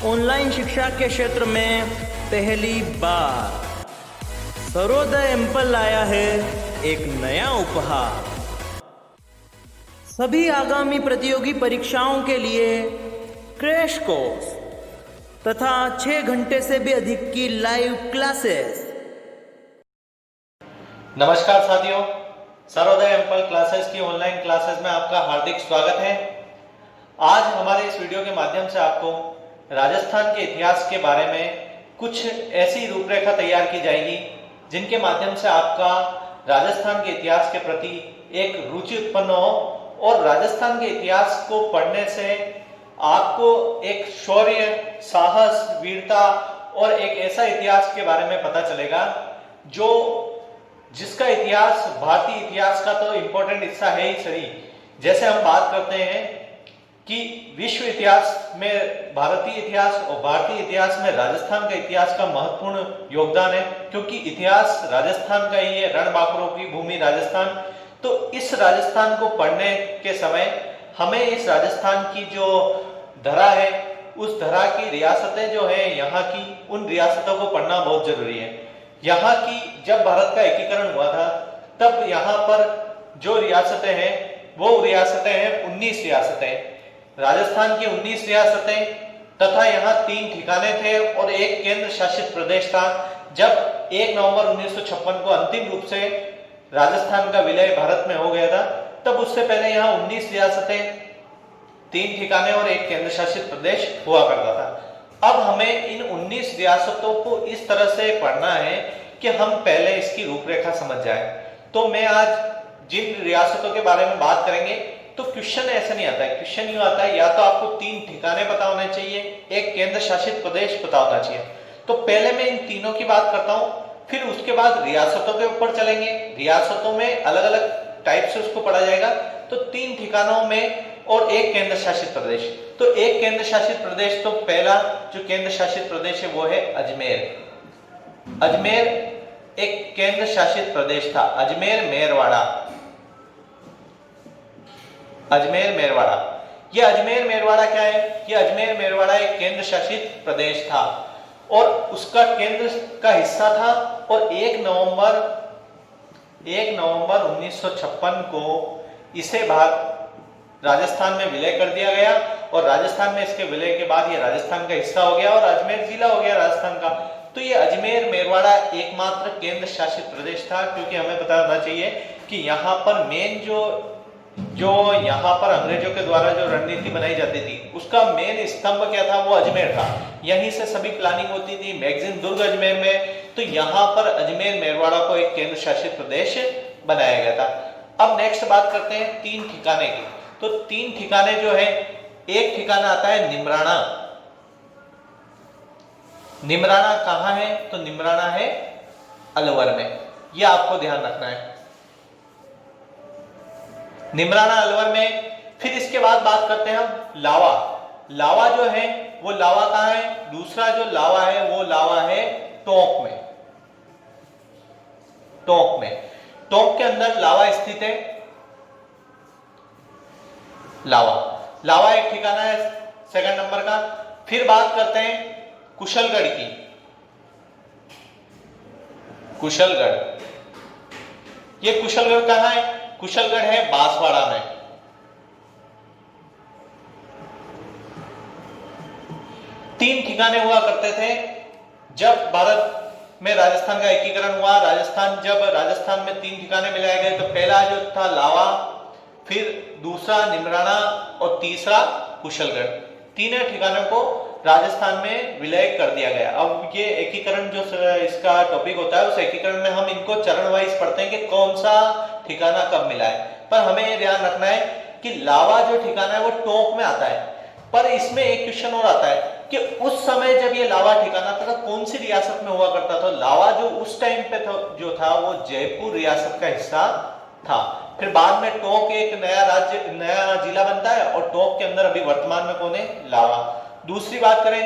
Online शिक्षा के क्षेत्र में पहली बार सर्वोदय एम्पल लाया है एक नया उपहार। सभी आगामी प्रतियोगी परीक्षाओं के लिए क्रैश कोर्स तथा 6 घंटे से भी अधिक की लाइव क्लासेस। नमस्कार साथियों, सर्वोदय एम्पल क्लासेस की ऑनलाइन क्लासेस में आपका हार्दिक स्वागत है। आज हमारे इस वीडियो के माध्यम से आपको राजस्थान के इतिहास के बारे में कुछ ऐसी रूपरेखा तैयार की जाएगी जिनके माध्यम से आपका राजस्थान के इतिहास के प्रति एक रुचि उत्पन्न हो और राजस्थान के इतिहास को पढ़ने से आपको एक शौर्य, साहस, वीरता और एक ऐसा इतिहास के बारे में पता चलेगा जिसका इतिहास भारतीय इतिहास का तो इम्पोर्टेंट हिस्सा है ही सही। जैसे हम बात करते हैं कि विश्व इतिहास में भारतीय इतिहास और भारतीय इतिहास में राजस्थान का इतिहास का महत्वपूर्ण योगदान है, क्योंकि इतिहास राजस्थान का ही है, रणबांकुरों की भूमि राजस्थान। तो इस राजस्थान को पढ़ने के समय हमें इस राजस्थान की जो धरा है, उस धरा की रियासतें जो है यहाँ की, उन रियासतों को पढ़ना बहुत जरूरी है। यहाँ की जब भारत का एकीकरण हुआ था तब यहाँ पर जो रियासतें हैं वो रियासतें हैं 19 रियासतें, राजस्थान की 19 रियासतें तथा यहाँ 3 ठिकाने थे और एक केंद्र शासित प्रदेश था। जब 1 नवंबर 1956 को अंतिम रूप से राजस्थान का विलय भारत में हो गया था, तब उससे पहले यहाँ 19 रियासतें, 3 ठिकाने और एक केंद्र शासित प्रदेश हुआ करता था। अब हमें इन 19 रियासतों को इस तरह से पढ़ना है कि हम पहले इसकी रूपरेखा समझ जाए। तो मैं आज जिन रियासतों के बारे में बात करेंगे तो क्वेश्चन ऐसा नहीं आता है, क्वेश्चन यूं आता है या तो आपको 3 ठिकाने पता होने चाहिए, एक केंद्र शासित प्रदेश पता होना चाहिए। तो पहले मैं इन तीनों की बात करता हूं, फिर उसके बाद रियासतों के ऊपर चलेंगे। रियासतों में अलग अलग टाइप से उसको पढ़ा जाएगा। तो 3 ठिकानों में और एक केंद्र शासित प्रदेश। तो एक केंद्र शासित प्रदेश, तो पहला जो केंद्र शासित प्रदेश है वो है अजमेर। अजमेर एक केंद्र शासित प्रदेश था, अजमेर मेरवाड़ा। अजमेर मेरवाड़ा, ये अजमेर मेरवाड़ा क्या है? ये अजमेर मेरवाड़ा एक केंद्र शासित प्रदेश था और उसका केंद्र का हिस्सा था। और 1 नवंबर 1956 को इसे राजस्थान में विलय कर दिया गया और राजस्थान में इसके विलय के बाद ये राजस्थान का हिस्सा हो गया और अजमेर जिला हो गया राजस्थान का। तो ये अजमेर मेरवाड़ा एकमात्र केंद्र शासित प्रदेश था, क्योंकि हमें पता होना चाहिए कि यहाँ पर मेन जो यहाँ पर अंग्रेजों के द्वारा जो रणनीति बनाई जाती थी उसका मेन स्तंभ क्या था? वो अजमेर था। यहीं से सभी प्लानिंग होती थी, मैगजीन दुर्ग अजमेर में। तो यहाँ पर अजमेर मेरवाड़ा को एक केंद्र शासित प्रदेश बनाया गया था। अब नेक्स्ट बात करते हैं 3 ठिकाने की। तो 3 ठिकाने जो है, एक ठिकाना आता है निमराना। निमराना कहाँ है? तो निमराना है अलवर में, यह आपको ध्यान रखना है, निमराना अलवर में। फिर इसके बाद बात करते हैं हम लावा। लावा जो है वो लावा कहाँ है? दूसरा जो लावा है वो लावा है टोंक में। टोंक में, टोंक के अंदर लावा स्थित है। लावा एक ठिकाना है सेकंड नंबर का। फिर बात करते हैं कुशलगढ़ की। कुशलगढ़, ये कुशलगढ़ कहाँ है? कुशलगढ़ है बांसवाड़ा में। तीन ठिकाने हुआ करते थे जब भारत में राजस्थान का एकीकरण हुआ। जब राजस्थान में 3 ठिकाने मिलाए गए, तो पहला जो था लावा, फिर दूसरा निमराना और तीसरा कुशलगढ़। तीनों ठिकानों को राजस्थान में विलय कर दिया गया। अब ये एकीकरण जो इसका टॉपिक होता है, उस एकीकरण में हम इनको चरण वाइज पढ़ते हैं कि कौन सा ठिकाना कब मिला है। पर हमें ये ध्यान रखना है कि लावा जो ठिकाना है वो टोंक में आता है। पर इसमें एक क्वेश्चन और आता है कि उस समय जब ये लावा ठिकाना था तो कौन सी रियासत में हुआ करता था? लावा जो उस टाइम पे जो था वो जयपुर रियासत का हिस्सा था। फिर बाद में टोंक एक नया जिला बनता है और टोंक के अंदर अभी वर्तमान में कौन है? लावा। दूसरी बात करें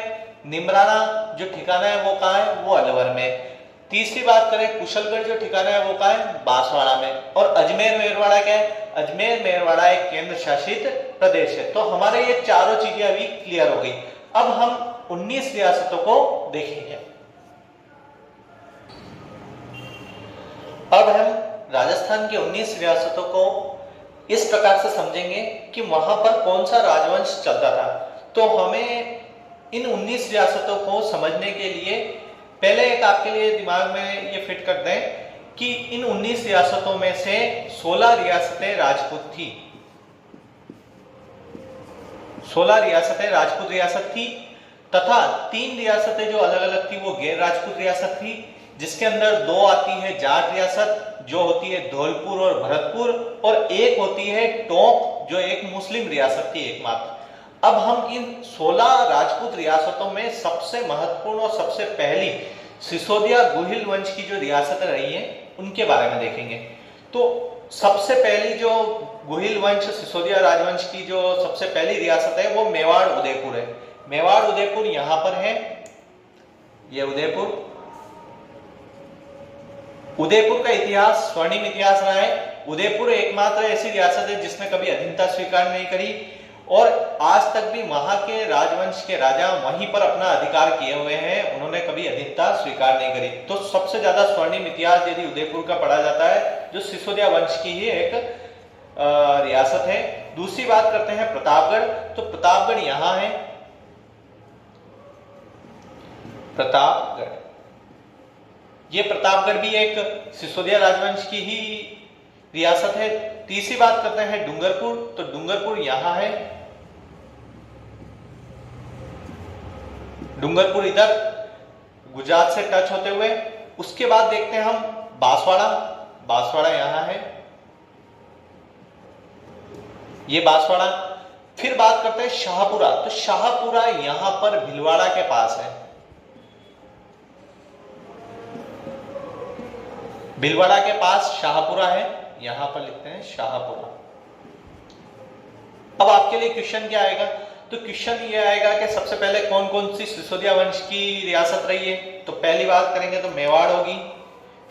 निमराना जो ठिकाना है वो कहाँ है? वो अलवर में। तीसरी बात करें कुशलगढ़ जो ठिकाना है वो कहाँ है? बांसवाड़ा में। और अजमेर मेरवाड़ा क्या है? अजमेर मेरवाड़ा एक केंद्र शासित प्रदेश है। तो हमारे ये चारों चीजें अभी क्लियर हो गई। अब हम 19 रियासतों को देखेंगे। अब हम राजस्थान की 19 रियासतों को इस प्रकार से समझेंगे कि वहां पर कौन सा राजवंश चलता था। तो हमें इन 19 रियासतों को समझने के लिए पहले एक आपके लिए दिमाग में ये फिट कर दें कि इन 19 रियासतों में से 16 रियासतें राजपूत थी। 16 रियासतें राजपूत रियासत थी तथा 3 रियासतें जो अलग अलग थी वो गैर राजपूत रियासत थी, जिसके अंदर 2 आती है जाट रियासत जो होती है धौलपुर और भरतपुर, और एक होती है टोंक जो एक मुस्लिम रियासत थी एकमात्र। अब हम इन 16 राजपूत रियासतों में सबसे महत्वपूर्ण और सबसे पहली सिसोदिया गुहिल वंश की जो रियासतें रही हैं उनके बारे में देखेंगे। तो सबसे पहली जो गुहिल वंश सिसोदिया राजवंश की जो सबसे पहली रियासत है वो मेवाड़ उदयपुर है। मेवाड़ उदयपुर यहां पर है, ये उदयपुर। उदयपुर का इतिहास स्वर्णिम इतिहास रहा है। उदयपुर एकमात्र ऐसी रियासत है जिसने कभी अधीनता स्वीकार नहीं करी और आज तक भी वहां के राजवंश के राजा वहीं पर अपना अधिकार किए हुए हैं, उन्होंने कभी अधीनता स्वीकार नहीं करी। तो सबसे ज्यादा स्वर्णिम इतिहास यदि उदयपुर का पढ़ा जाता है जो सिसोदिया वंश की ही एक रियासत है। दूसरी बात करते हैं प्रतापगढ़। तो प्रतापगढ़ यहां है, प्रतापगढ़, ये प्रतापगढ़ भी एक सिसोदिया राजवंश की ही रियासत है। तीसरी बात करते हैं डूंगरपुर। तो डूंगरपुर यहां है, डूंगरपुर इधर गुजरात से टच होते हुए। उसके बाद देखते हैं हम बांसवाड़ा। बांसवाड़ा यहां है, ये बांसवाड़ा। फिर बात करते हैं शाहपुरा। तो शाहपुरा यहां पर भीलवाड़ा के पास है, भीलवाड़ा के पास शाहपुरा है, यहां पर लिखते हैं शाहपुरा। अब आपके लिए क्वेश्चन क्या आएगा? तो क्वेश्चन ये आएगा कि सबसे पहले कौन कौन सी सिसोदिया वंश की रियासत रही है। तो पहली बात करेंगे तो मेवाड़ होगी,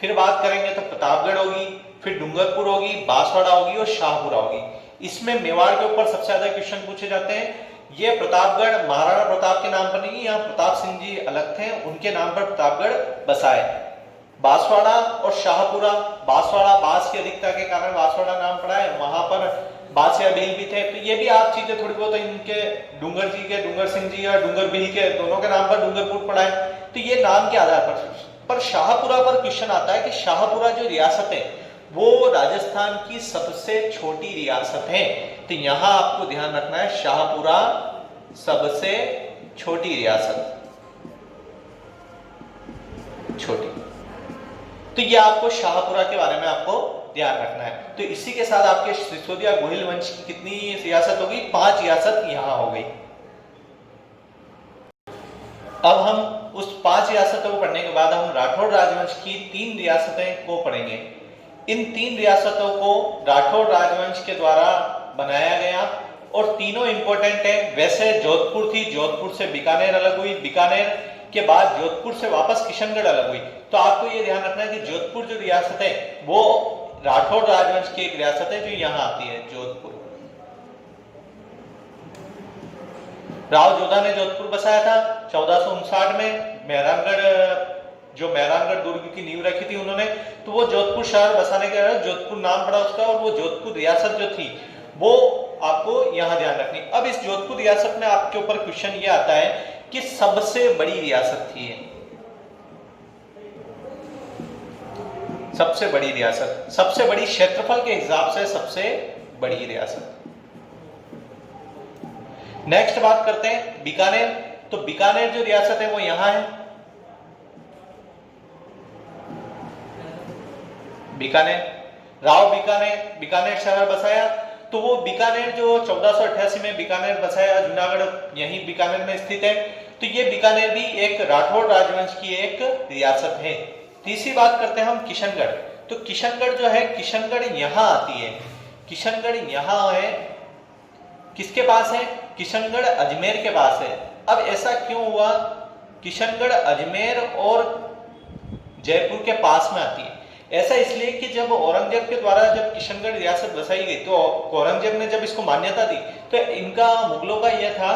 फिर बात करेंगे तो प्रतापगढ़ होगी, फिर डूंगरपुर होगी, बांसवाड़ा होगी और शाहपुरा होगी। इसमें मेवाड़ के ऊपर सबसे ज्यादा क्वेश्चन पूछे जाते हैं। ये प्रतापगढ़ महाराणा प्रताप के नाम पर नहीं, यहाँ प्रताप सिंह जी अलग थे, उनके नाम पर प्रतापगढ़ बसा है। बांसवाड़ा और शाहपुरा, बांसवाड़ा बांस की अधिकता के कारण बांसवाड़ा नाम पड़ा है, वहां पर बांस या भील भी थे। तो ये भी आप चीजें थोड़ी बहुत इनके डूंगर जी के, डूंगर सिंह जी या डूंगर भील के दोनों के नाम पर डूंगरपुर पड़ा है। तो ये नाम के आधार पर शाहपुरा पर क्वेश्चन आता है कि शाहपुरा जो रियासत है वो राजस्थान की सबसे छोटी रियासत है। तो यहां आपको ध्यान रखना है शाहपुरा सबसे छोटी रियासत, छोटी। तो ये आपको शाहपुरा के बारे में आपको ध्यान रखना है। तो इसी के साथ आपके सिसोदिया गुहिल वंश की कितनी रियासत होगी? 5 रियासत यहां हो गई। अब हम उस 5 रियासतों को पढ़ने के बाद हम राठौड़ राजवंश की 3 रियासतें को पढ़ेंगे। इन 3 रियासतों को राठौड़ राजवंश के द्वारा बनाया गया और तीनों इंपॉर्टेंट है। वैसे जोधपुर थी, जोधपुर से बीकानेर अलग हुई, बीकानेर के बाद जोधपुर से वापस किशनगढ़ अलग हुई। तो आपको ये ध्यान रखना है कि जोधपुर जो रियासत है वो राठौड़ राजवंश की एक रियासत है जो यहां आती है, जोधपुर। राव जोधा ने जोधपुर बसाया था 1459 में। मेहरानगढ़, जो मेहरानगढ़ दुर्ग की नींव रखी थी उन्होंने, तो वो जोधपुर शहर बसाने के बाद जोधपुर नाम पड़ा उसका, और वो जोधपुर रियासत जो थी वो आपको यहां ध्यान रखनी। अब इस जोधपुर रियासत में आपके ऊपर क्वेश्चन ये आता है कि सबसे बड़ी रियासत थी, सबसे बड़ी रियासत, सबसे बड़ी क्षेत्रफल के हिसाब से सबसे बड़ी रियासत। नेक्स्ट बात करते हैं बीकानेर। तो बीकानेर जो रियासत है वो यहां है, बीकानेर। राव बीकानेर, बीकानेर शहर बसाया। तो वो बीकानेर जो 1488 में बीकानेर बसाया, जूनागढ़ यही बीकानेर में स्थित है। तो ये बीकानेर भी एक राठौड़ राजवंश की एक रियासत है। तीसरी बात करते हैं हम किशनगढ़। तो किशनगढ़ जो है, किशनगढ़ यहां आती है, किशनगढ़ यहां है, किसके पास है? किशनगढ़ अजमेर के पास है। अब ऐसा क्यों हुआ? किशनगढ़ अजमेर और जयपुर के पास में आती है। ऐसा इसलिए कि जब औरंगजेब के द्वारा जब किशनगढ़ रियासत बसाई गई तो औरंगजेब ने जब इसको मान्यता दी तो इनका मुगलों का यह था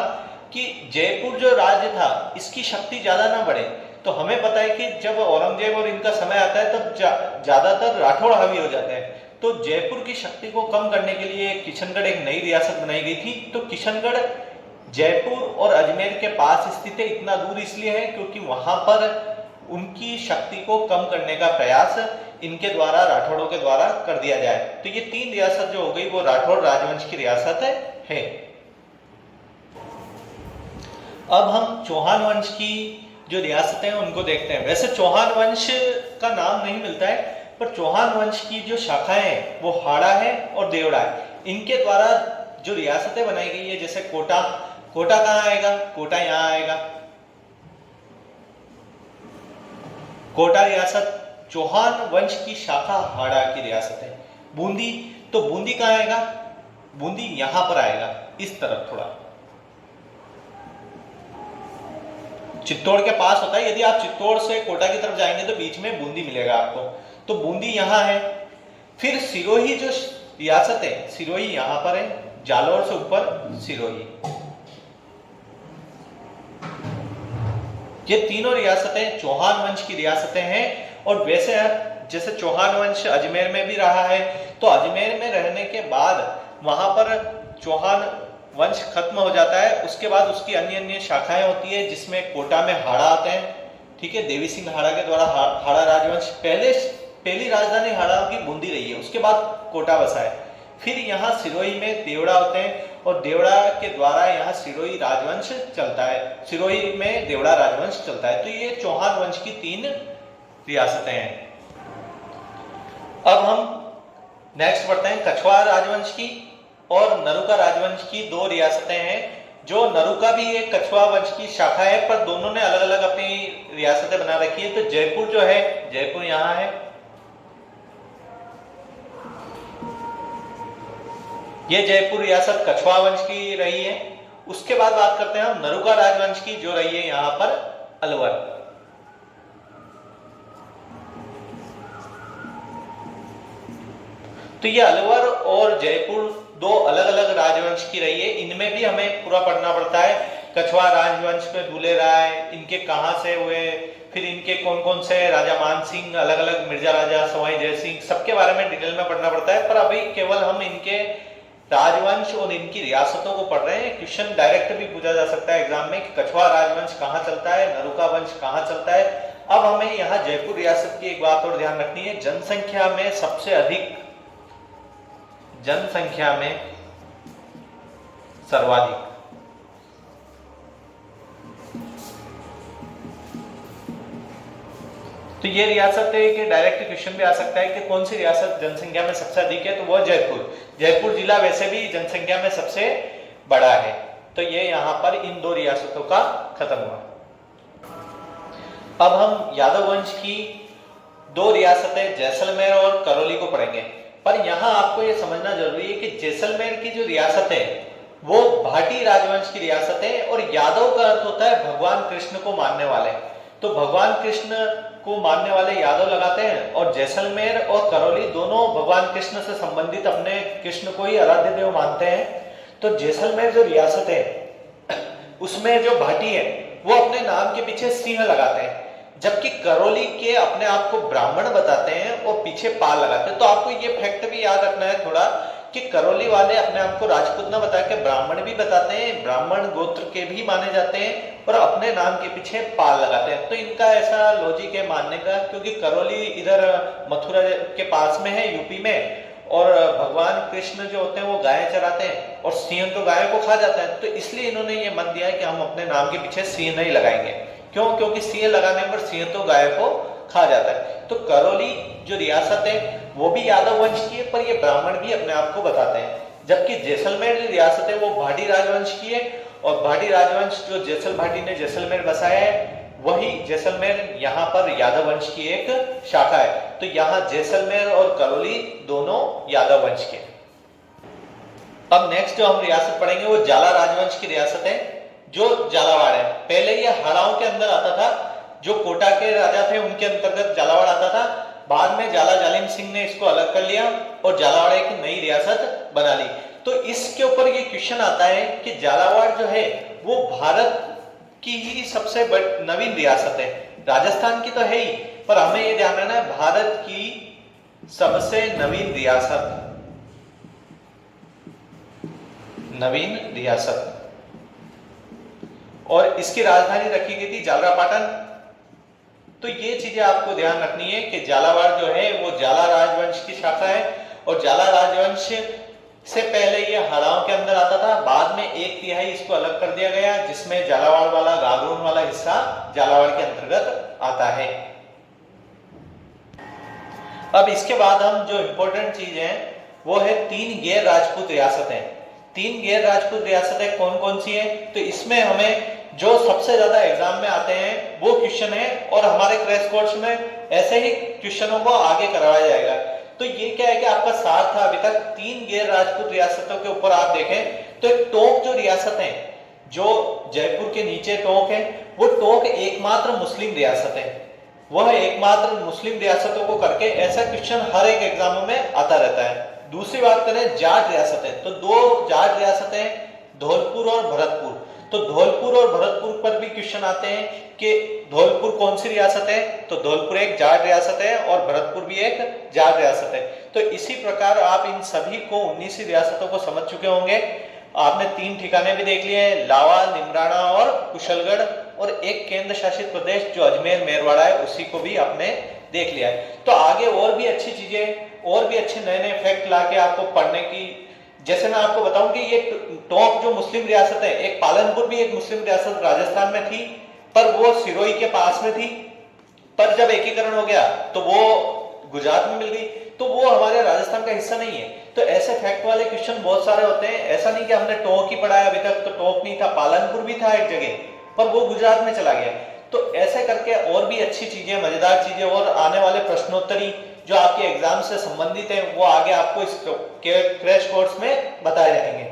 कि जयपुर जो राज्य था इसकी शक्ति ज्यादा ना बढ़े। तो हमें पता है कि जब औरंगजेब और इनका समय आता है तब ज्यादातर राठौड़ हावी हो जाते हैं। तो जयपुर की शक्ति को कम करने के लिए किशनगढ़ एक नई रियासत बनाई गई थी। तो किशनगढ़ जयपुर और अजमेर के पास स्थित है। इतना दूर इसलिए है क्योंकि वहां पर उनकी शक्ति को कम करने का प्रयास इनके द्वारा, राठौड़ों के द्वारा कर दिया जाए। तो ये 3 रियासत जो हो गई वो राठौड़ राजवंश की रियासत है। अब हम चौहान वंश की जो रियासतें हैं उनको देखते हैं। वैसे चौहान वंश का नाम नहीं मिलता है, पर चौहान वंश की जो शाखाएं हैं वो हाड़ा है और देवड़ा है। इनके द्वारा जो रियासतें बनाई गई है, जैसे कोटा, कोटा कहाँ आएगा? कोटा यहाँ आएगा। कोटा रियासत चौहान वंश की शाखा हाड़ा की रियासत है। बूंदी, तो बूंदी कहाँ आएगा? बूंदी यहां पर आएगा, इस तरफ थोड़ा चित्तौड़ के पास होता है। यदि आप चित्तौड़ से कोटा की तरफ जाएंगे तो बीच में बूंदी मिलेगा आपको। तो बूंदी यहां है। फिर सिरोही जो रियासत है, सिरोही यहां पर है, जालौर से ऊपर सिरोही। ये तीनों रियासतें चौहान वंश की रियासतें हैं। और वैसे जैसे चौहान वंश अजमेर में भी रहा है, तो अजमेर में रहने के बाद वहां पर चौहान वंश खत्म हो जाता है। उसके बाद उसकी अन्य अन्य शाखाएं होती है, जिसमें कोटा में हाड़ा आते हैं। ठीक है, देवी सिंह हाड़ा के द्वारा हाड़ा राजवंश, पहली राजधानी हाड़ा की बूंदी रही है, उसके बाद कोटा बसा है। फिर यहाँ सिरोही में देवड़ा होते हैं और देवड़ा के द्वारा यहाँ सिरोही राजवंश चलता है, सिरोही में देवड़ा राजवंश चलता है। तो ये चौहान वंश की 3 रियासतें हैं। अब हम नेक्स्ट बढ़ते हैं कछवाहा राजवंश की और नरुका राजवंश की 2 रियासतें हैं। जो नरुका भी एक कछवाहा वंश की शाखा है, पर दोनों ने अलग अलग अपनी रियासतें बना रखी है। तो जयपुर जो है, जयपुर यहाँ है, ये जयपुर रियासत कछवाहा वंश की रही है। उसके बाद बात करते हैं हम नरुका राजवंश की, जो रही है यहाँ पर अलवर। तो ये अलवर और जयपुर 2 अलग अलग राजवंश की रही है। इनमें भी हमें पूरा पढ़ना पड़ता है। कछवाहा राजवंश में दूल्हे राय, इनके कहां से हुए, फिर इनके कौन कौन से राजा, मान सिंह, अलग अलग मिर्जा राजा, सवाई जय सिंह, सबके बारे में डिटेल में पढ़ना पड़ता है। पर अभी केवल हम इनके राजवंश और इनकी रियासतों को पढ़ रहे हैं। क्वेश्चन डायरेक्ट भी पूछा जा सकता है एग्जाम में कि कछवाहा राजवंश कहाँ चलता है, नरुका वंश कहाँ चलता है। अब हमें यहाँ जयपुर रियासत की एक बात और ध्यान रखनी है, जनसंख्या में सबसे अधिक, जनसंख्या में सर्वाधिक। तो ये रियासत है कि डायरेक्ट क्वेश्चन भी आ सकता है कि कौन सी रियासत जनसंख्या में सबसे अधिक है, तो वह जयपुर। जयपुर जिला वैसे भी जनसंख्या में सबसे बड़ा है। तो ये यहां पर इन 2 रियासतों का खत्म हुआ। अब हम यादव वंश की 2 रियासतें जैसलमेर और करौली को पढ़ेंगे। पर यहां आपको यह समझना जरूरी है कि जैसलमेर की जो रियासत है वो भाटी राजवंश की रियासत है, और यादव का अर्थ होता है भगवान कृष्ण को मानने वाले। तो भगवान कृष्ण को मानने वाले यादव लगाते हैं, और जैसलमेर और करौली दोनों भगवान कृष्ण से संबंधित अपने कृष्ण को ही आराध्य देव मानते हैं। तो जैसलमेर जो रियासत है उसमें जो भाटी है वो अपने नाम के पीछे सिंह लगाते हैं, जबकि करौली के अपने आप को ब्राह्मण बताते हैं और पीछे पाल लगाते हैं। तो आपको ये फैक्ट भी याद रखना है थोड़ा कि करौली वाले अपने आप को राजपूत ना बता के ब्राह्मण भी बताते हैं, ब्राह्मण गोत्र के भी माने जाते हैं और अपने नाम के पीछे पाल लगाते हैं। तो इनका ऐसा लॉजिक है मानने का, क्योंकि करौली इधर मथुरा के पास में है, यूपी में, और भगवान कृष्ण जो होते हैं वो गाय चराते हैं और सिंह तो गाय को खा जाता है। तो इसलिए इन्होंने ये मन दिया है कि हम अपने नाम के पीछे सिंह नहीं लगाएंगे। क्यों? क्योंकि सिंह लगाने पर सिंह तो गाय को खा जाता है। तो करौली जो रियासत है वो भी यादव वंश की है, पर ये ब्राह्मण भी अपने आप को बताते हैं। जबकि जैसलमेर जो रियासत है वो भाटी राजवंश की है, और भाटी राजवंश जो जैसल भाटी ने जैसलमेर बसाया है, वही जैसलमेर यहाँ पर यादव वंश की एक शाखा है। तो यहाँ जैसलमेर और करौली दोनों यादव वंश के। अब नेक्स्ट जो हम रियासत पढ़ेंगे वो जाला राजवंश की रियासत है, जो झालावाड़ है। पहले ये हाड़ाओं के अंदर आता था, जो कोटा के राजा थे उनके अंतर्गत झालावाड़ आता था। बाद में झाला जालिम सिंह ने इसको अलग कर लिया और झालावाड़ एक नई रियासत बना ली। तो इसके ऊपर ये क्वेश्चन आता है कि झालावाड़ जो है वो भारत की ही सबसे नवीन रियासत है। राजस्थान की तो है ही, पर हमें ये ध्यान रखना है भारत की सबसे नवीन रियासत, और इसकी राजधानी रखी गई थी झालरापाटन। तो ये चीजें आपको ध्यान रखनी है कि झालावाड़ जो है वो झाला राजवंश की शाखा है, और झाला राजवंश से पहले ये हड़ाओं के अंदर आता था। बाद में 1/3 इसको अलग कर दिया गया, जिसमें झालावाड़ वाला गागरोन वाला हिस्सा झालावाड़ के अंतर्गत आता है। अब इसके बाद हम जो इंपॉर्टेंट चीज है वो है 3 गैर राजपूत रियासतें। 3 गैर राजपूत रियासतें कौन कौन सी है? तो इसमें हमें जो सबसे ज्यादा एग्जाम में आते हैं वो क्वेश्चन है, और हमारे क्रैश कोर्स में ऐसे ही क्वेश्चनों को आगे करवाया जाएगा। तो ये क्या है कि आपका सार था अभी तक 3 गैर राजपूत रियासतों के ऊपर आप देखें तो एक टोंक जो रियासत है, जो जयपुर के नीचे टोंक है, वो टोंक एकमात्र मुस्लिम रियासत है। वह एकमात्र मुस्लिम रियासतों को करके ऐसा क्वेश्चन हर एक एग्जामों में आता रहता है। दूसरी बात करें जाट रियासतें, तो 2 जाट रियासतें धौलपुर और भरतपुर। तो धौलपुर और भरतपुर पर भी क्वेश्चन आते हैं कि धौलपुर कौन सी रियासत है? तो धौलपुर एक जाट रियासत है और भरतपुर भी एक जाट रियासत है। तो इसी प्रकार आप इन सभी को 19 रियासतों को समझ चुके होंगे। आपने 3 ठिकाने भी देख लिए हैं, लावा, निमराना और कुशलगढ़, और एक केंद्र शासित प्रदेश जो अजमेर मेरवाड़ा है उसी को भी आपने देख लिया है। तो आगे और भी अच्छी चीजें और भी अच्छे नए नए फैक्ट लाके आपको पढ़ने की, जैसे मैं आपको बताऊं कि ये टोंक जो मुस्लिम रियासत है, एक पालनपुर भी एक मुस्लिम रियासत राजस्थान में थी, पर वो सिरोही के पास में थी, पर जब एकीकरण हो गया तो वो गुजरात में मिल गई, तो वो हमारे राजस्थान का हिस्सा नहीं है। तो ऐसे फैक्ट वाले क्वेश्चन बहुत सारे होते हैं। ऐसा नहीं कि हमने टोंक ही पढ़ा है अभी तक, तो टोंक नहीं था, पालनपुर भी था एक जगह, पर वो गुजरात में चला गया। तो ऐसे करके और भी अच्छी चीजें, मजेदार चीजें और आने वाले प्रश्नोत्तरी जो आपके एग्जाम से संबंधित है वो आगे आपको इस क्रैश कोर्स में बताए जाएंगे।